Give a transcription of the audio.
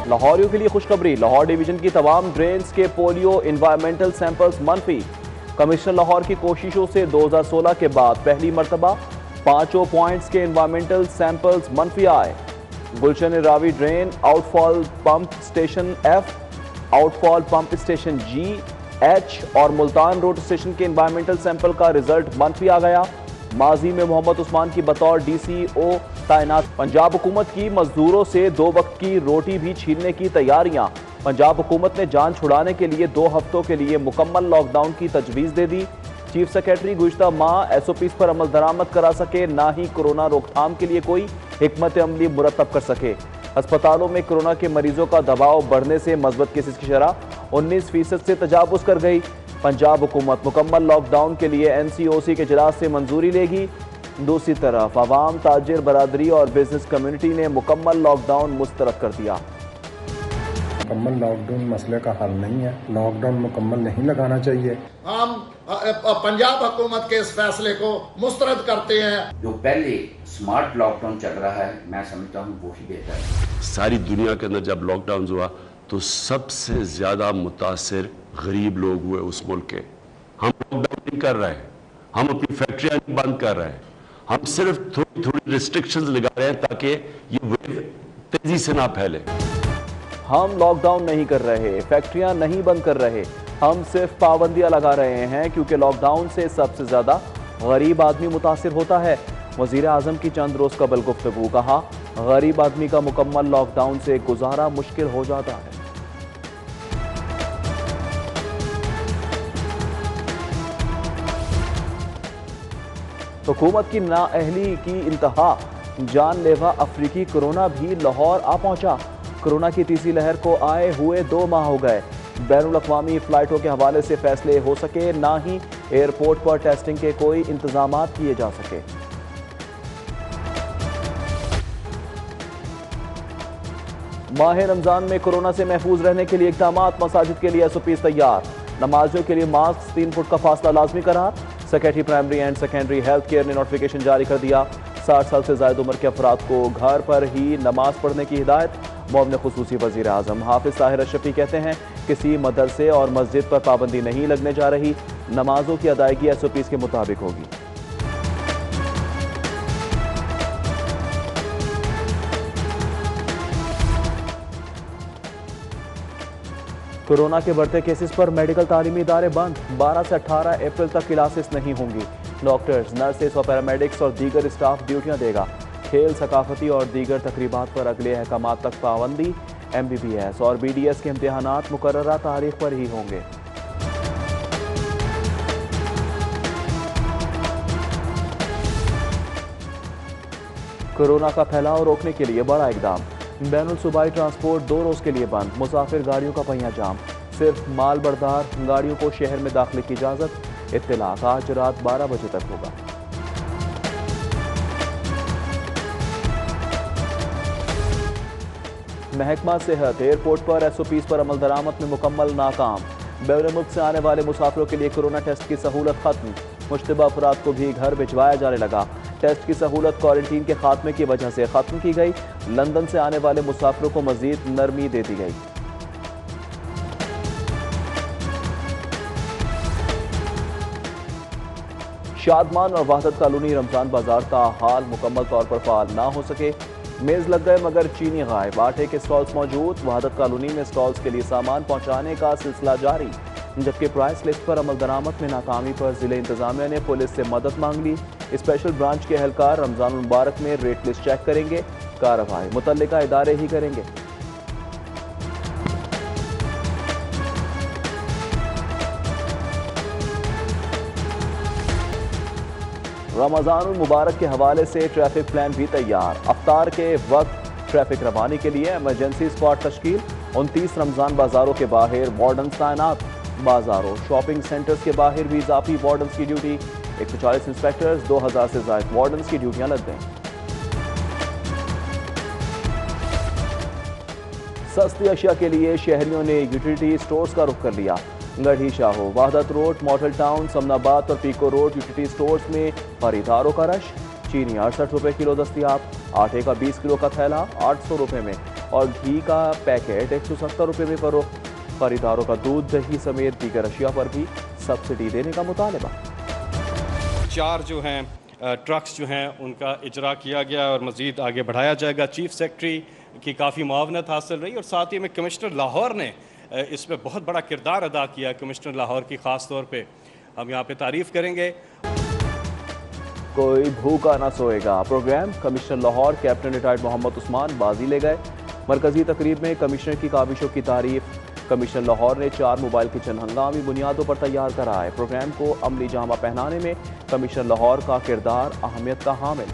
लाहौरियों के लिए खुशखबरी, लाहौर डिवीजन की तमाम ड्रेन्स के पोलियो इन्वायरमेंटल सैंपल्स मनफी। कमिश्नर लाहौर की कोशिशों से 2016 के बाद पहली मरतबा 5 पॉइंट्स के इन्वायरमेंटल सैंपल्स मनफी आए। Gulshan Ravi drain, outfall pump station F, outfall pump station G, H और मुल्तान रोड स्टेशन के इन्वायरमेंटल सैंपल का रिजल्ट मनफी आ गया। माजी में मोहम्मद उस्मान की बतौर DCO तैनात। पंजाब हुकूमत की मजदूरों से 2 वक्त की रोटी भी छीनने की तैयारियां। पंजाब हुकूमत ने जान छुड़ाने के लिए 2 हफ्तों के लिए मुकम्मल लॉकडाउन की तजवीज़ दे दी। चीफ सेक्रेटरी गुज़िश्ता माह SOPs पर अमल दरामद करा सके, ना ही कोरोना रोकथाम के लिए कोई हिकमत अमली मुरतब कर सके। अस्पतालों में कोरोना के मरीजों का दबाव बढ़ने से मस्बत केसेस की शरह 19% से तजावुज़ कर गई। पंजाब हुकूमत मुकम्मल लॉकडाउन के लिए NCOC के इजलास से मंजूरी लेगी। दूसरी तरफ अवाम, ताजिर बरादरी और बिजनेस कम्युनिटी ने मुकम्मल लॉकडाउन मुस्तरद कर दिया। मुकम्मल लॉकडाउन मसले का हल नहीं है, लॉकडाउन मुकम्मल नहीं लगाना चाहिए। हम पंजाब हुकूमत के इस फैसले को मुस्तरद करते हैं। जो पहले स्मार्ट लॉकडाउन चल रहा है, मैं समझता हूँ वो ही बेहतर है। सारी दुनिया के अंदर जब लॉकडाउन हुआ तो सबसे ज्यादा मुतासिर गरीब लोग हुए उस मुल्क के। हम लॉकडाउन नहीं कर रहे हैं, हम अपनी फैक्ट्रियां नहीं बंद कर रहे हैं, हम सिर्फ थोड़ी थोड़ी रिस्ट्रिक्शंस लगा रहे हैं ताकि ये वेव तेजी से ना फैले। हम लॉकडाउन नहीं कर रहे, फैक्ट्रियां नहीं बंद कर रहे, हम सिर्फ पाबंदियां लगा रहे हैं क्योंकि लॉकडाउन से सबसे ज्यादा गरीब आदमी मुतासिर होता है। वजीर आजम की चंद रोज कबल गुफ्तगू, कहा गरीब आदमी का मुकम्मल लॉकडाउन से गुजारा मुश्किल हो जाता है। हुकूमत की नाअहली की इंतहा, जानलेवा अफ्रीकी कोरोना भी लाहौर आ पहुंचा। कोरोना की तीसरी लहर को आए हुए 2 माह हो गए। बैनुल अक़वामी फ्लाइटों के हवाले से फैसले हो सके, ना ही एयरपोर्ट पर टेस्टिंग के कोई इंतजाम किए जा सके। माह रमजान में कोरोना से महफूज रहने के लिए इक़दाम, मसाजिद के लिए SOPs तैयार। नमाजियों के लिए मास्क, 3 फुट का फासला लाजमी करार। Secretary primary and secondary health care ने नोटिफिकेशन जारी कर दिया। 60 साल से ज्यादा उम्र के अफराद को घर पर ही नमाज पढ़ने की हिदायत। मुअव्विन खुसूसी वजीर आजम हाफिज ताहिर अशरफी कहते हैं किसी मदरसे और मस्जिद पर पाबंदी नहीं लगने जा रही, नमाजों की अदायगी SOPs के मुताबिक होगी। कोरोना के बढ़ते केसेस पर मेडिकल तालीमी इदारे बंद। 12 से 18 अप्रैल तक क्लासेस नहीं होंगी। डॉक्टर्स, नर्सेस और पैरामेडिक्स और दीगर स्टाफ ड्यूटियां देगा। खेल, सकाफती और दीगर तकरीबात पर अगले अहकामात तक पाबंदी। MBBS और BDS के इम्तिहानात मुकर्ररा तारीख पर ही होंगे। कोरोना का फैलाव रोकने के लिए बड़ा इकदाम। बैनुल सूबाई ट्रांसपोर्ट 2 रोज के लिए बंद। मुसाफिर गाड़ियों का पहिया जाम। सिर्फ माल बरदार गाड़ियों को शहर में दाखिले की इजाजत। इत्तलाक आज रात 12 बजे तक होगा। महकमा सेहत एयरपोर्ट पर SOPs पर अमल दरामद में मुकम्मल नाकाम। बैरून मुल्क से आने वाले मुसाफिरों के लिए कोरोना टेस्ट की सहूलत खत्म। मुश्तबा अफराद को भी घर भिजवाया जाने लगा। टेस्ट की सहूलत क्वारंटीन के खात्मे की वजह से खत्म की गई। लंदन से आने वाले मुसाफिरों को मजीद नरमी दे दी गई। शादमान और वहदत कॉलोनी रमजान बाजार का हाल मुकम्मल तौर पर फाल ना हो सके। मेज लग गए मगर चीनी गायब। आटे के स्टॉल्स मौजूद। वहदत कॉलोनी में स्टॉल्स के लिए सामान पहुंचाने का सिलसिला जारी, जबकि प्राइस लिस्ट पर अमल दरामद में नाकामी पर जिले इंतजामिया ने पुलिस से मदद मांग ली। स्पेशल ब्रांच के एहलकार रमजान मुबारक में रेट लिस्ट चेक करेंगे। कार्रवाई मुतल्लिका इदारे ही करेंगे। रमजान मुबारक के हवाले से ट्रैफिक प्लान भी तैयार। अफ्तार के वक्त ट्रैफिक रवानी के लिए इमरजेंसी स्क्वाड तश्कील। 29 रमजान बाजारों के बाहर वार्डन तैनात। बाजारों, शॉपिंग सेंटर्स के बाहर भी इजाफी वार्डन की ड्यूटी। 140 इंस्पेक्टर्स, 2000 से ज्यादा वार्डन की ड्यूटियां लग गईं। सस्ती अशिया के लिए शहरियों ने यूटिलिटी स्टोर्स का रुख कर लिया। Garhi Shahu, Wahdat road, model town, Samanabad और पीको रोड यूटिलिटी स्टोर्स में खरीदारों का रश। चीनी 68 रुपए किलो दस्तियाब। आटे का 20 किलो का थैला 800 रुपए में। और घी का पैकेट 170 रुपये में फरोख्त। खरीदारों का दूध, दही समेत दीगर अशिया पर भी सब्सिडी देने का मुतालबा। 4 जो हैं ट्रक्स जो हैं उनका इजरा किया गया और मज़ीद आगे बढ़ाया जाएगा। चीफ सेक्रेटरी की काफ़ी मुआवनत हासिल रही और साथ ही में कमिश्नर लाहौर ने इसमें बहुत बड़ा किरदार अदा किया। कमिश्नर लाहौर की ख़ास तौर पे हम यहाँ पे तारीफ़ करेंगे। कोई भूखा ना सोएगा programme, commissioner Lahore captain retired Mohammad Usman बाजी ले गए। मरकजी तकरीब में कमिश्नर की काबिशों की तारीफ। कमिश्नर लाहौर ने 4 मोबाइल किचन हंगामी बुनियादों पर तैयार कराए। प्रोग्राम को अमली जामा पहनाने में कमिश्नर लाहौर का किरदार अहमियत का हामिल।